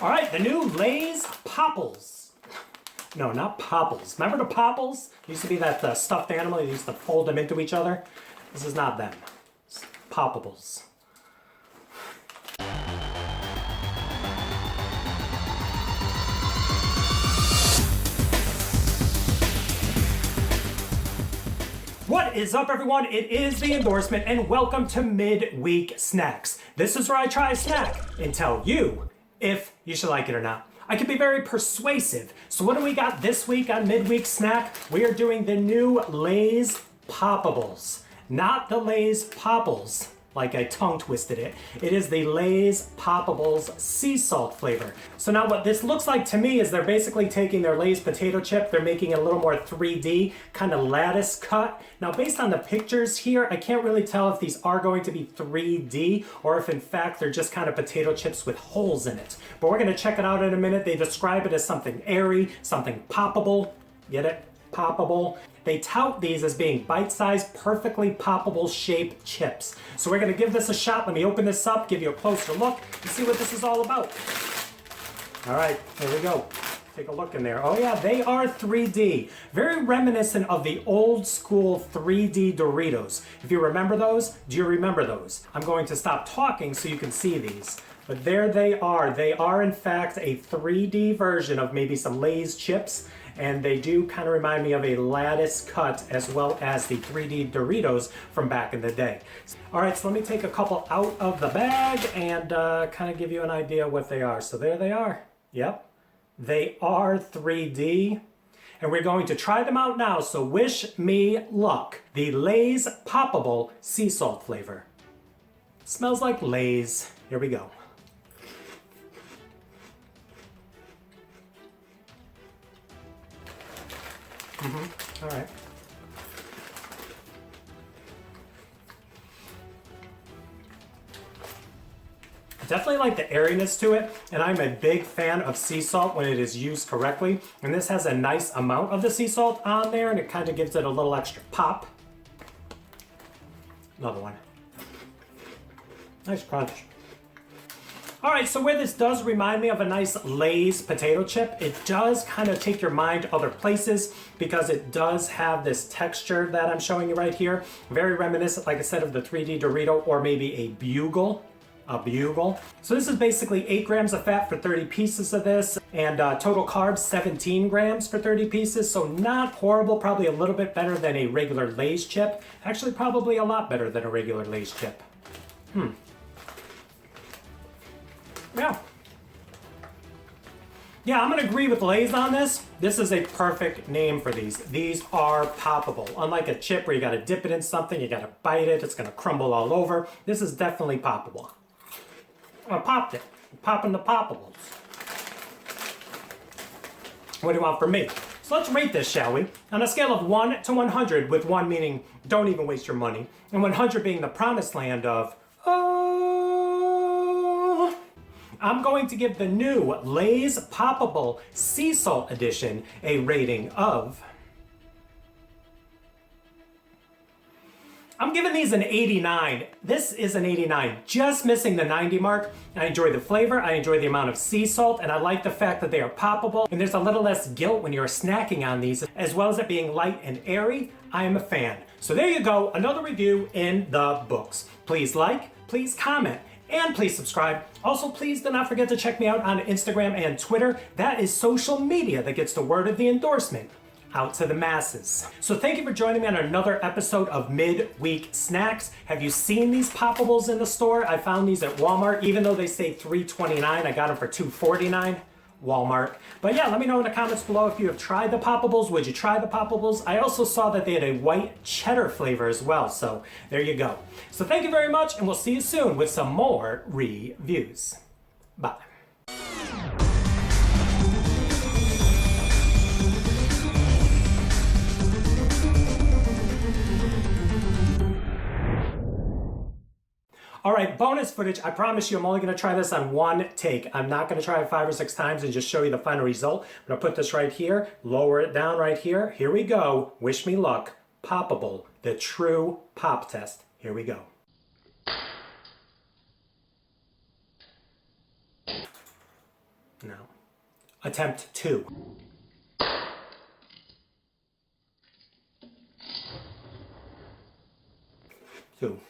All right, the new Lay's Popples. No, not Popples. Remember the Popples? It used to be that stuffed animal. You used to fold them into each other. This is not them. It's Poppables. What is up, everyone? It is the endorsement, and welcome to Midweek Snacks. This is where I try a snack and tell you if you should like it or not. I can be very persuasive. So what do we got this week on Midweek Snack? We are doing the new Lay's Poppables. Not the Lay's Popples, like I tongue twisted it. It is the Lay's Poppables sea salt flavor. So now what this looks like to me is they're basically taking their Lay's potato chip, they're making it a little more 3D, kind of lattice cut. Now based on the pictures here, I can't really tell if these are going to be 3D or if in fact they're just kind of potato chips with holes in it. But we're gonna check it out in a minute. They describe it as something airy, something poppable. Get it? Poppable. They tout these as being bite-sized, perfectly poppable shaped chips. So we're gonna give this a shot. Let me open this up, give you a closer look, and see what this is all about. All right, here we go. Take a look in there. Oh yeah, they are 3D. Very reminiscent of the old school 3D Doritos. If you remember those, do you remember those? I'm going to stop talking so you can see these. But there they are. They are in fact a 3D version of maybe some Lay's chips. And they do kind of remind me of a lattice cut as well as the 3D Doritos from back in the day. All right, so let me take a couple out of the bag and kind of give you an idea what they are. So there they are. Yep, they are 3D. And we're going to try them out now, so wish me luck. The Lay's Poppable sea salt flavor. Smells like Lay's. Here we go. All right. Definitely like the airiness to it, and I'm a big fan of sea salt when it is used correctly. And this has a nice amount of the sea salt on there, and it kind of gives it a little extra pop. Another one. Nice crunch. All right, so where this does remind me of a nice Lay's potato chip, it does kind of take your mind to other places because it does have this texture that I'm showing you right here. Very reminiscent, like I said, of the 3D Dorito or maybe a bugle. A bugle. So this is basically 8 grams of fat for 30 pieces of this, and total carbs 17 grams for 30 pieces. So not horrible, probably a little bit better than a regular Lay's chip. Actually, probably a lot better than a regular Lay's chip. Yeah, I'm gonna agree with Lay's on this. This is a perfect name for these. These are poppable. Unlike a chip where you gotta dip it in something, you gotta bite it, it's gonna crumble all over. This is definitely poppable. I popped it. I'm popping the Poppables. What do you want from me? So let's rate this, shall we? On a scale of 1 to 100, with 1 meaning don't even waste your money, and 100 being the promised land of, I'm going to give the new Lay's Poppable Sea Salt Edition a rating of... I'm giving these an 89. This is an 89, just missing the 90 mark. I enjoy the flavor, I enjoy the amount of sea salt, and I like the fact that they are poppable, and there's a little less guilt when you're snacking on these, as well as it being light and airy. I am a fan. So there you go, another review in the books. Please like, please comment, and please subscribe. Also, please do not forget to check me out on Instagram and Twitter. That is social media that gets the word of the endorsement out to the masses. So thank you for joining me on another episode of Midweek Snacks. Have you seen these Poppables in the store? I found these at Walmart. Even though they say $3.29, I got them for $2.49. Walmart. But yeah, let me know in the comments below if you have tried the Poppables. Would you try the Poppables? I also saw that they had a white cheddar flavor as well, so there you go. So thank you very much, and we'll see you soon with some more reviews. Bye. All right, bonus footage. I promise you I'm only gonna try this on one take. I'm not gonna try it 5 or 6 times and just show you the final result. I'm gonna put this right here, lower it down right here. Here we go. Wish me luck. Poppable, the true pop test. Here we go. No. Attempt 2. 2.